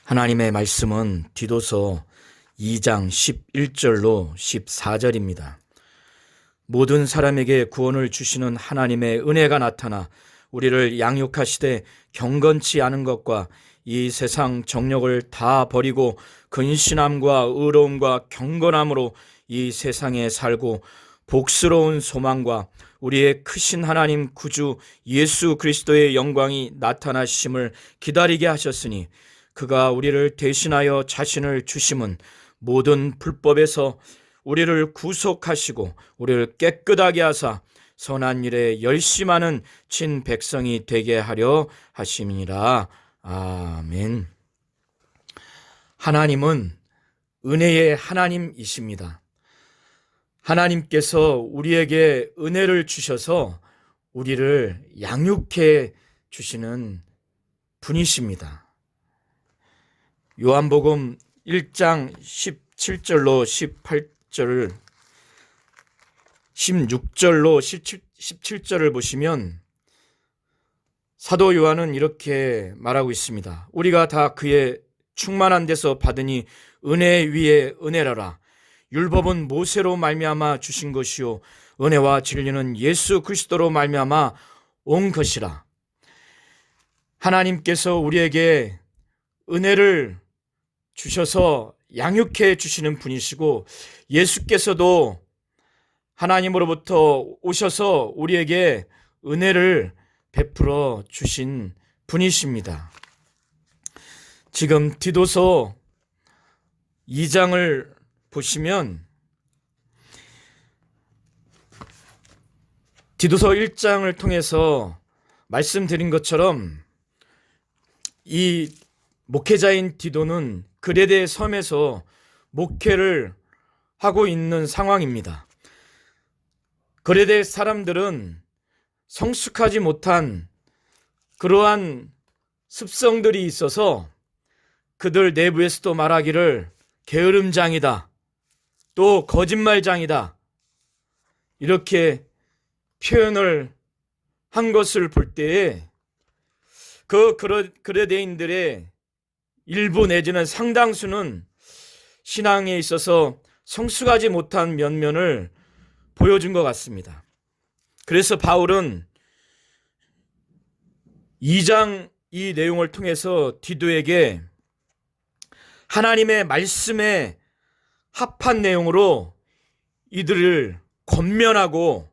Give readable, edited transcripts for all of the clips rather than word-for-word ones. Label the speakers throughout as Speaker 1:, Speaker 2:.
Speaker 1: 하나님의 말씀은 디도서 2장 11절로 14절입니다. 모든 사람에게 구원을 주시는 하나님의 은혜가 나타나 우리를 양육하시되 경건치 않은 것과 이 세상 정욕을 다 버리고 근신함과 의로움과 경건함으로 이 세상에 살고 복스러운 소망과 우리의 크신 하나님 구주 예수 그리스도의 영광이 나타나심을 기다리게 하셨으니 그가 우리를 대신하여 자신을 주심은 모든 불법에서 우리를 구속하시고 우리를 깨끗하게 하사 선한 일에 열심하는 친 백성이 되게 하려 하심이니라. 아멘. 하나님은 은혜의 하나님이십니다. 하나님께서 우리에게 은혜를 주셔서 우리를 양육해 주시는 분이십니다. 요한복음 1장 17절로 18절, 16절로 17절을 보시면 사도 요한은 이렇게 말하고 있습니다. 우리가 다 그의 충만한 데서 받으니 은혜 위에 은혜라라. 율법은 모세로 말미암아 주신 것이요 은혜와 진리는 예수 그리스도로 말미암아 온 것이라. 하나님께서 우리에게 은혜를 주셔서 양육해 주시는 분이시고 예수께서도 하나님으로부터 오셔서 우리에게 은혜를 베풀어 주신 분이십니다. 지금 디도서 2장을 보시면 디도서 1장을 통해서 말씀드린 것처럼 이 목회자인 디도는 그레데 섬에서 목회를 하고 있는 상황입니다. 그레데 사람들은 성숙하지 못한 그러한 습성들이 있어서 그들 내부에서도 말하기를 게으름장이다, 또 거짓말장이다, 이렇게 표현을 한 것을 볼 때에 그 그레데인들의 일부 내지는 상당수는 신앙에 있어서 성숙하지 못한 면면을 보여준 것 같습니다. 그래서 바울은 2장 이 내용을 통해서 디도에게 하나님의 말씀에 합한 내용으로 이들을 권면하고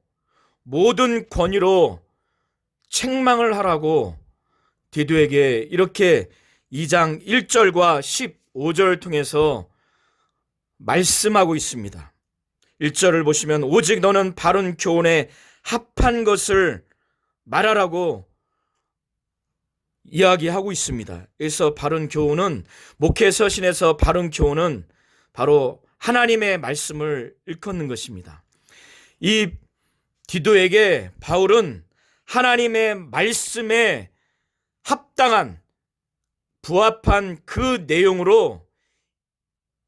Speaker 1: 모든 권위로 책망을 하라고 디도에게 이렇게 2장 1절과 15절을 통해서 말씀하고 있습니다. 1절을 보시면 오직 너는 바른 교훈에 합한 것을 말하라고 이야기하고 있습니다. 그래서 바른 교훈은, 목회 서신에서 바른 교훈은 바로 하나님의 말씀을 일컫는 것입니다. 이 디도에게 바울은 하나님의 말씀에 합당한 부합한 그 내용으로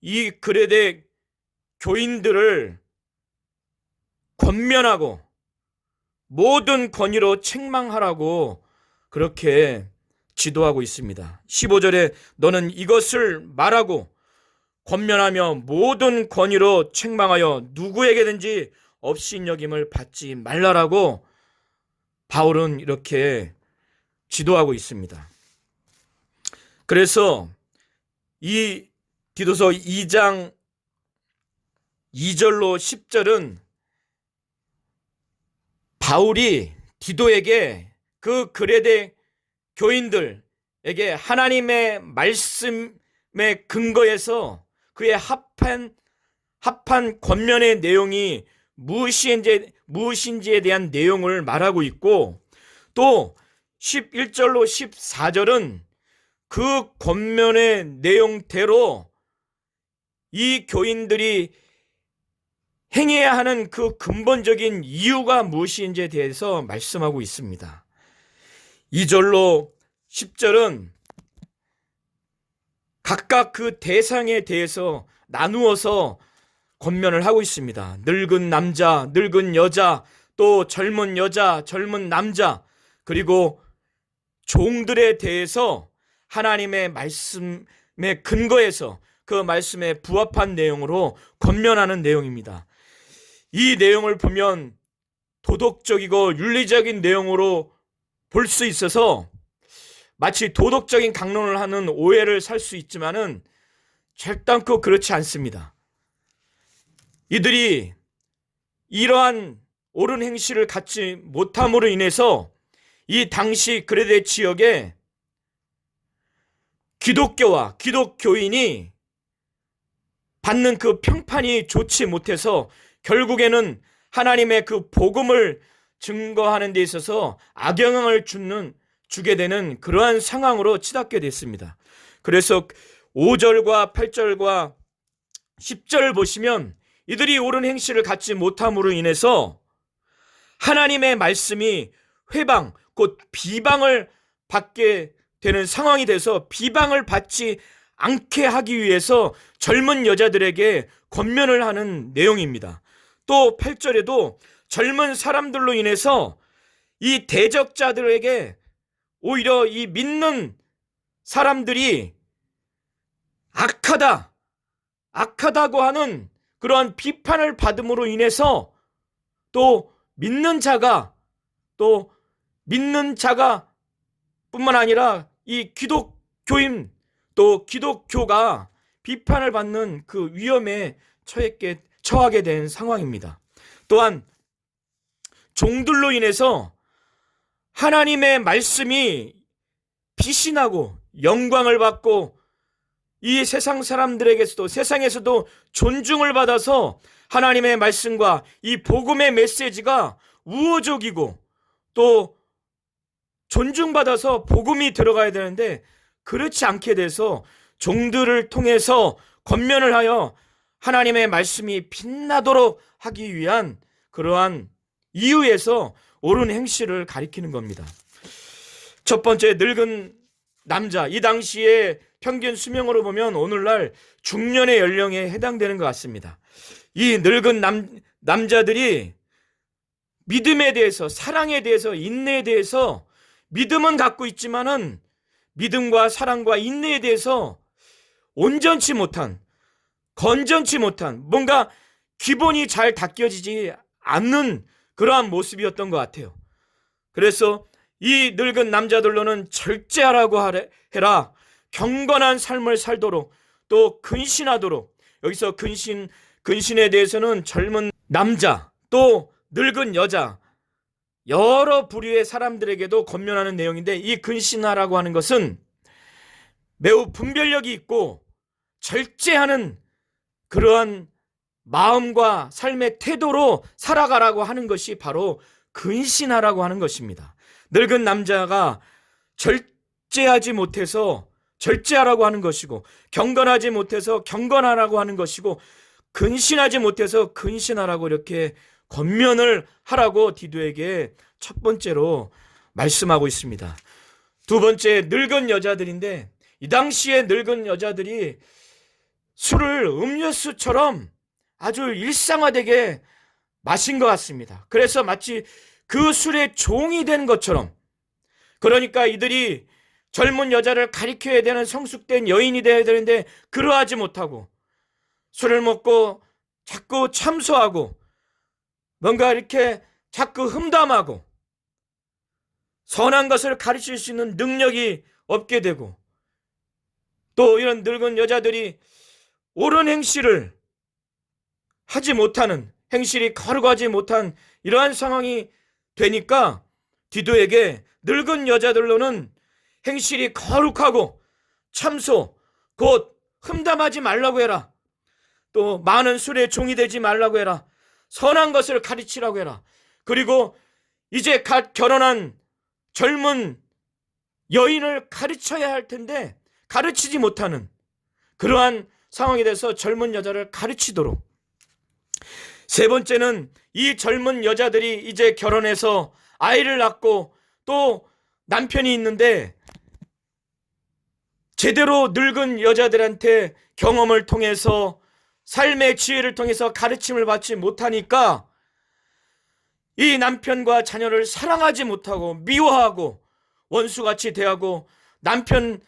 Speaker 1: 이 그레데 교인들을 권면하고 모든 권위로 책망하라고 그렇게 지도하고 있습니다. 15절에 너는 이것을 말하고 권면하며 모든 권위로 책망하여 누구에게든지 업신여김을 받지 말라라고 바울은 이렇게 지도하고 있습니다. 그래서 이 디도서 2장 2절로 10절은 바울이 디도에게 그 그레데 교인들에게 하나님의 말씀에 근거해서 그의 합한 권면의 내용이 무엇인지에 대한 내용을 말하고 있고, 또 11절로 14절은 그 권면의 내용대로 이 교인들이 행해야 하는 그 근본적인 이유가 무엇인지에 대해서 말씀하고 있습니다. 2절로 10절은 각각 그 대상에 대해서 나누어서 권면을 하고 있습니다. 늙은 남자, 늙은 여자, 또 젊은 여자, 젊은 남자, 그리고 종들에 대해서 하나님의 말씀에 근거해서 그 말씀에 부합한 내용으로 권면하는 내용입니다. 이 내용을 보면 도덕적이고 윤리적인 내용으로 볼 수 있어서 마치 도덕적인 강론을 하는 오해를 살 수 있지만은 절단코 그렇지 않습니다. 이들이 이러한 옳은 행실을 갖지 못함으로 인해서 이 당시 그레데 지역에 기독교와 기독교인이 받는 그 평판이 좋지 못해서 결국에는 하나님의 그 복음을 증거하는 데 있어서 악영향을 주게 되는 그러한 상황으로 치닫게 됐습니다. 그래서 5절과 8절과 10절을 보시면 이들이 옳은 행실을 갖지 못함으로 인해서 하나님의 말씀이 회방, 곧 비방을 받게 되는 상황이 돼서 비방을 받지 않게 하기 위해서 젊은 여자들에게 권면을 하는 내용입니다. 또 8절에도 젊은 사람들로 인해서 이 대적자들에게 오히려 이 믿는 사람들이 악하다고 하는 그러한 비판을 받음으로 인해서 또 믿는 자가 뿐만 아니라 이 기독교인 또 기독교가 비판을 받는 그 위험에 처하게 된 상황입니다. 또한 종들로 인해서 하나님의 말씀이 비신하고 영광을 받고 이 세상 사람들에게서도 세상에서도 존중을 받아서 하나님의 말씀과 이 복음의 메시지가 우호적이고 또 존중받아서 복음이 들어가야 되는데 그렇지 않게 돼서 종들을 통해서 권면을 하여 하나님의 말씀이 빛나도록 하기 위한 그러한 이유에서 옳은 행실을 가리키는 겁니다. 첫 번째, 늙은 남자. 이 당시에 평균 수명으로 보면 오늘날 중년의 연령에 해당되는 것 같습니다. 이 늙은 남자들이 믿음에 대해서, 사랑에 대해서, 인내에 대해서 믿음은 갖고 있지만은 믿음과 사랑과 인내에 대해서 온전치 못한, 건전치 못한, 뭔가 기본이 잘 닦여지지 않는 그러한 모습이었던 것 같아요. 그래서 이 늙은 남자들로는 절제하라고 해라. 경건한 삶을 살도록, 또 근신하도록. 여기서 근신에 대해서는 젊은 남자, 또 늙은 여자, 여러 부류의 사람들에게도 권면하는 내용인데, 이 근신하라고 하는 것은 매우 분별력이 있고 절제하는 그러한 마음과 삶의 태도로 살아가라고 하는 것이 바로 근신하라고 하는 것입니다. 늙은 남자가 절제하지 못해서 절제하라고 하는 것이고, 경건하지 못해서 경건하라고 하는 것이고, 근신하지 못해서 근신하라고 이렇게 권면을 하라고 디도에게 첫 번째로 말씀하고 있습니다. 두 번째, 늙은 여자들인데, 이 당시에 늙은 여자들이 술을 음료수처럼 아주 일상화되게 마신 것 같습니다. 그래서 마치 그 술의 종이 된 것처럼, 그러니까 이들이 젊은 여자를 가리켜야 되는 성숙된 여인이 되어야 되는데 그러하지 못하고 술을 먹고 자꾸 참소하고 뭔가 이렇게 자꾸 흠담하고 선한 것을 가르칠 수 있는 능력이 없게 되고, 또 이런 늙은 여자들이 옳은 행실을 하지 못하는, 행실이 거룩하지 못한 이러한 상황이 되니까 디도에게 늙은 여자들로는 행실이 거룩하고 참소, 곧 흠담하지 말라고 해라. 또 많은 술의 종이 되지 말라고 해라. 선한 것을 가르치라고 해라. 그리고 이제 갓 결혼한 젊은 여인을 가르쳐야 할 텐데 가르치지 못하는 그러한 상황이 돼서 젊은 여자를 가르치도록. 세 번째는 이 젊은 여자들이 이제 결혼해서 아이를 낳고 또 남편이 있는데 제대로 늙은 여자들한테 경험을 통해서 삶의 지혜를 통해서 가르침을 받지 못하니까 이 남편과 자녀를 사랑하지 못하고 미워하고 원수같이 대하고 남편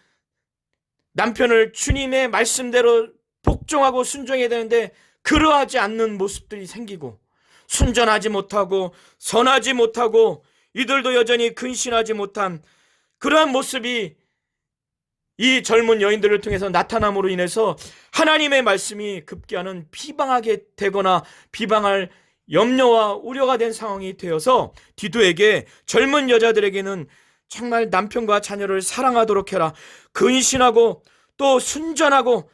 Speaker 1: 남편을 주님의 말씀대로 복종하고 순종해야 되는데 그러하지 않는 모습들이 생기고, 순전하지 못하고 선하지 못하고 이들도 여전히 근신하지 못한 그러한 모습이 이 젊은 여인들을 통해서 나타남으로 인해서 하나님의 말씀이 급기야는 비방하게 되거나 비방할 염려와 우려가 된 상황이 되어서 디도에게, 젊은 여자들에게는 정말 남편과 자녀를 사랑하도록 해라, 근신하고 또 순전하고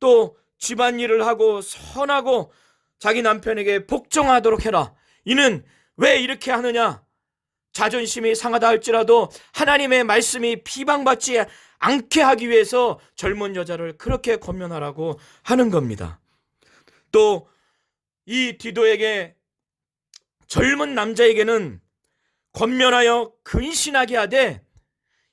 Speaker 1: 또 집안일을 하고 선하고 자기 남편에게 복종하도록 해라. 이는 왜 이렇게 하느냐? 자존심이 상하다 할지라도 하나님의 말씀이 비방받지 않게 하기 위해서 젊은 여자를 그렇게 권면하라고 하는 겁니다. 또 이 디도에게, 젊은 남자에게는 권면하여 근신하게 하되,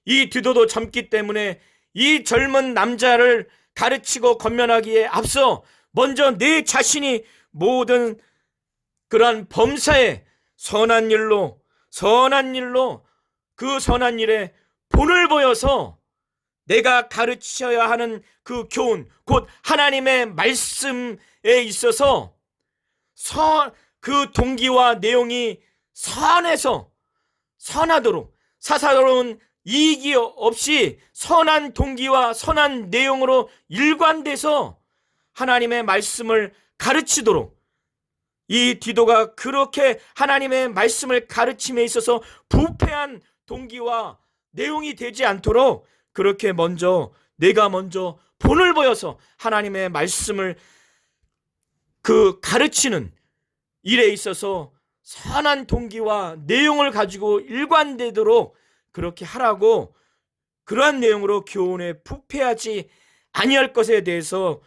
Speaker 1: 이 디도도 젊기 때문에 이 젊은 남자를 가르치고 권면하기에 앞서 먼저 내 자신이 모든 그러한 범사에 선한 일로 그 선한 일에 본을 보여서 내가 가르쳐야 하는 그 교훈, 곧 하나님의 말씀에 있어서 그 동기와 내용이 선해서 선하도록, 사사로운 이익이 없이 선한 동기와 선한 내용으로 일관돼서 하나님의 말씀을 가르치도록, 이 디도가 그렇게 하나님의 말씀을 가르침에 있어서 부패한 동기와 내용이 되지 않도록 그렇게 내가 먼저 본을 보여서 하나님의 말씀을 그 가르치는 일에 있어서 선한 동기와 내용을 가지고 일관되도록 그렇게 하라고, 그러한 내용으로 교훈에 부패하지 아니할 것에 대해서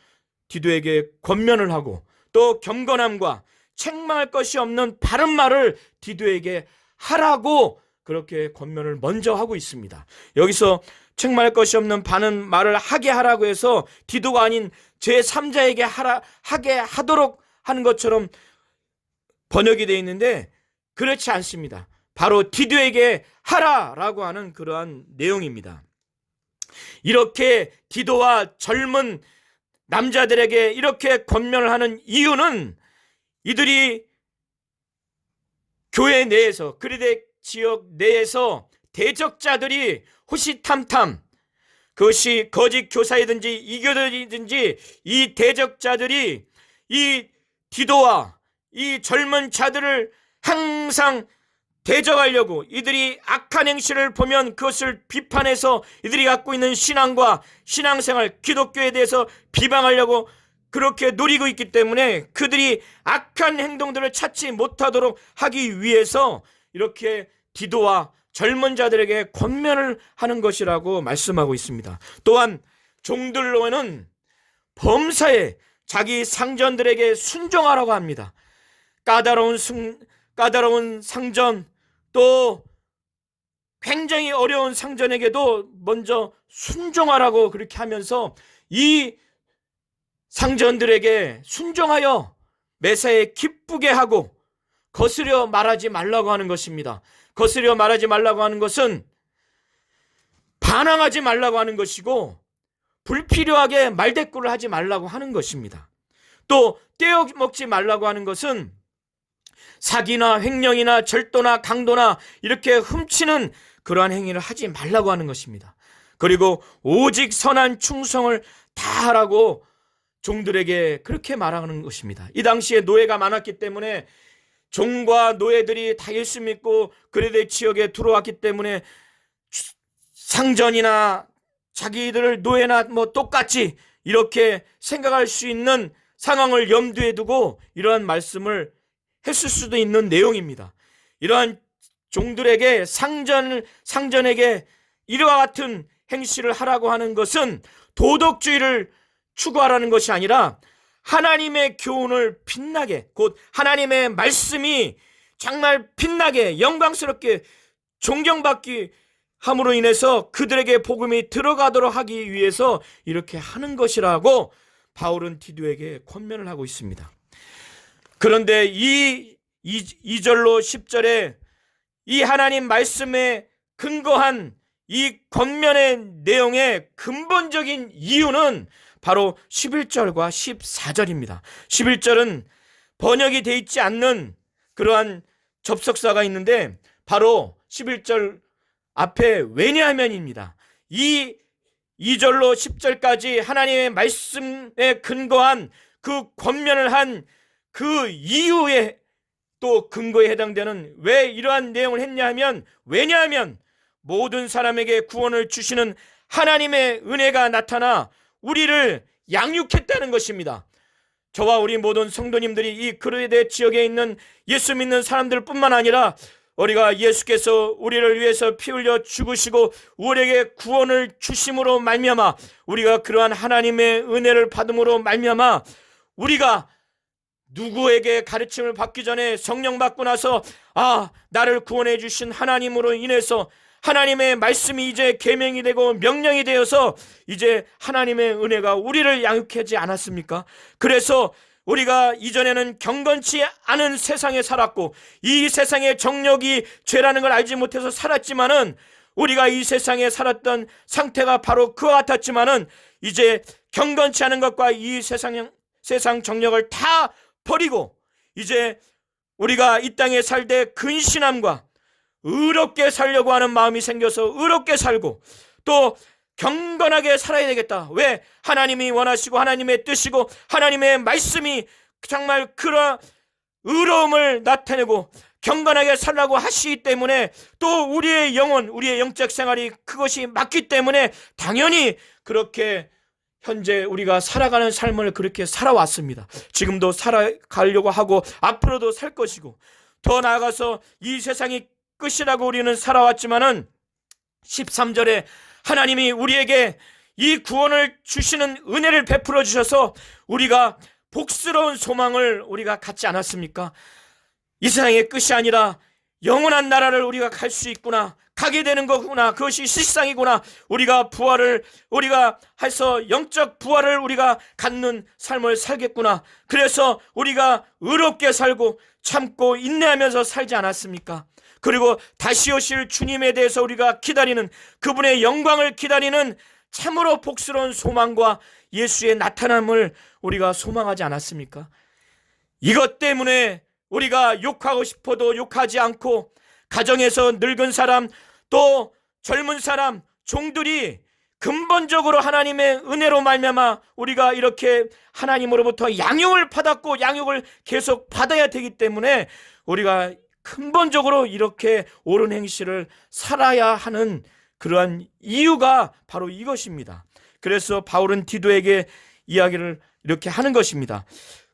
Speaker 1: 디도에게 권면을 하고, 또 경건함과 책망할 것이 없는 바른 말을 디도에게 하라고 그렇게 권면을 먼저 하고 있습니다. 여기서 책망할 것이 없는 바른 말을 하게 하라고 해서 디도가 아닌 제3자에게 하게 하도록 하는 것처럼 번역이 되어 있는데 그렇지 않습니다. 바로 디도에게 하라라고 하는 그러한 내용입니다. 이렇게 디도와 젊은 남자들에게 이렇게 권면을 하는 이유는 이들이 교회 내에서, 그리대 지역 내에서 대적자들이 호시탐탐, 그것이 거짓 교사이든지 이교들이든지 이 대적자들이 이 디도와 이 젊은 자들을 항상 대적하려고, 이들이 악한 행실을 보면 그것을 비판해서 이들이 갖고 있는 신앙과 신앙생활, 기독교에 대해서 비방하려고 그렇게 노리고 있기 때문에 그들이 악한 행동들을 찾지 못하도록 하기 위해서 이렇게 디도와 젊은 자들에게 권면을 하는 것이라고 말씀하고 있습니다. 또한 종들로는 범사에 자기 상전들에게 순종하라고 합니다. 까다로운 상전, 또 굉장히 어려운 상전에게도 먼저 순종하라고 그렇게 하면서 이 상전들에게 순종하여 매사에 기쁘게 하고 거스려 말하지 말라고 하는 것입니다. 거스려 말하지 말라고 하는 것은 반항하지 말라고 하는 것이고, 불필요하게 말대꾸를 하지 말라고 하는 것입니다. 또 떼어먹지 말라고 하는 것은 사기나 횡령이나 절도나 강도나 이렇게 훔치는 그러한 행위를 하지 말라고 하는 것입니다. 그리고 오직 선한 충성을 다하라고 종들에게 그렇게 말하는 것입니다. 이 당시에 노예가 많았기 때문에 종과 노예들이 다 예수 믿고 그레데 지역에 들어왔기 때문에 상전이나 자기들을 노예나 똑같이 이렇게 생각할 수 있는 상황을 염두에 두고 이러한 말씀을 했을 수도 있는 내용입니다. 이러한 종들에게 상전에게 이와 같은 행실을 하라고 하는 것은 도덕주의를 추구하라는 것이 아니라 하나님의 교훈을 빛나게, 곧 하나님의 말씀이 정말 빛나게 영광스럽게 존경받기 함으로 인해서 그들에게 복음이 들어가도록 하기 위해서 이렇게 하는 것이라고 바울은 디도에게 권면을 하고 있습니다. 그런데 이 2절로 10절에 이 하나님 말씀에 근거한 이 권면의 내용의 근본적인 이유는 바로 11절과 14절입니다. 11절은 번역이 되어 있지 않는 그러한 접속사가 있는데 바로 11절 앞에 왜냐하면입니다. 이 2절로 10절까지 하나님의 말씀에 근거한 그 권면을 한 그 이유에 또 근거에 해당되는 왜 이러한 내용을 했냐 하면 왜냐하면 모든 사람에게 구원을 주시는 하나님의 은혜가 나타나 우리를 양육했다는 것입니다. 저와 우리 모든 성도님들이 이 그르데 지역에 있는 예수 믿는 사람들 뿐만 아니라 우리가 예수께서 우리를 위해서 피 흘려 죽으시고 우리에게 구원을 주심으로 말미암아 우리가 그러한 하나님의 은혜를 받음으로 말미암아 우리가 누구에게 가르침을 받기 전에 성령 받고 나서 나를 구원해 주신 하나님으로 인해서 하나님의 말씀이 이제 계명이 되고 명령이 되어서 이제 하나님의 은혜가 우리를 양육하지 않았습니까? 그래서 우리가 이전에는 경건치 않은 세상에 살았고 이 세상의 정욕이 죄라는 걸 알지 못해서 살았지만은 우리가 이 세상에 살았던 상태가 바로 그와 같았지만은 이제 경건치 않은 것과 이 세상 정욕을 다 버리고 이제 우리가 이 땅에 살 때 근신함과 의롭게 살려고 하는 마음이 생겨서 의롭게 살고 또 경건하게 살아야 되겠다. 왜? 하나님이 원하시고 하나님의 뜻이고 하나님의 말씀이 정말 그런 의로움을 나타내고 경건하게 살라고 하시기 때문에 또 우리의 영혼, 우리의 영적 생활이 그것이 맞기 때문에 당연히 그렇게 현재 우리가 살아가는 삶을 그렇게 살아왔습니다. 지금도 살아가려고 하고 앞으로도 살 것이고 더 나아가서 이 세상이 끝이라고 우리는 살아왔지만은 13절에 하나님이 우리에게 이 구원을 주시는 은혜를 베풀어 주셔서 우리가 복스러운 소망을 우리가 갖지 않았습니까? 이 세상의 끝이 아니라 영원한 나라를 우리가 갈 수 있구나, 가게 되는 거구나, 그것이 실상이구나, 우리가 해서 영적 부활을 우리가 갖는 삶을 살겠구나. 그래서 우리가 의롭게 살고 참고 인내하면서 살지 않았습니까? 그리고 다시 오실 주님에 대해서 우리가 기다리는 그분의 영광을 기다리는 참으로 복스러운 소망과 예수의 나타남을 우리가 소망하지 않았습니까? 이것 때문에 우리가 욕하고 싶어도 욕하지 않고 가정에서 늙은 사람 또 젊은 사람 종들이 근본적으로 하나님의 은혜로 말미암아 우리가 이렇게 하나님으로부터 양육을 받았고 양육을 계속 받아야 되기 때문에 우리가 근본적으로 이렇게 옳은 행실을 살아야 하는 그러한 이유가 바로 이것입니다. 그래서 바울은 디도에게 이야기를 이렇게 하는 것입니다.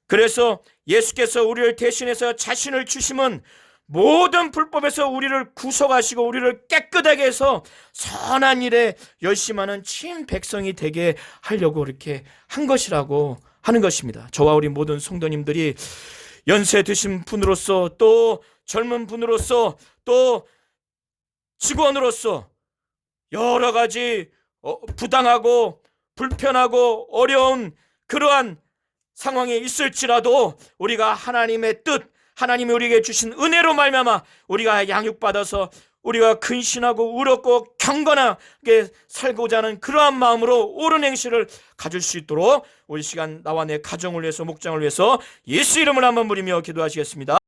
Speaker 1: 그래서 예수께서 우리를 대신해서 자신을 주심은 모든 불법에서 우리를 구속하시고 우리를 깨끗하게 해서 선한 일에 열심하는 친 백성이 되게 하려고 이렇게 한 것이라고 하는 것입니다. 저와 우리 모든 성도님들이 연세 드신 분으로서 또 젊은 분으로서 또 직원으로서 여러 가지 부당하고 불편하고 어려운 그러한 상황에 있을지라도 우리가 하나님의 뜻, 하나님이 우리에게 주신 은혜로 말미암아 우리가 양육받아서 우리가 근신하고 의롭고 경건하게 살고자 하는 그러한 마음으로 옳은 행실을 가질 수 있도록 우리 시간 나와 내 가정을 위해서 목장을 위해서 예수 이름을 한번 부르며 기도하시겠습니다.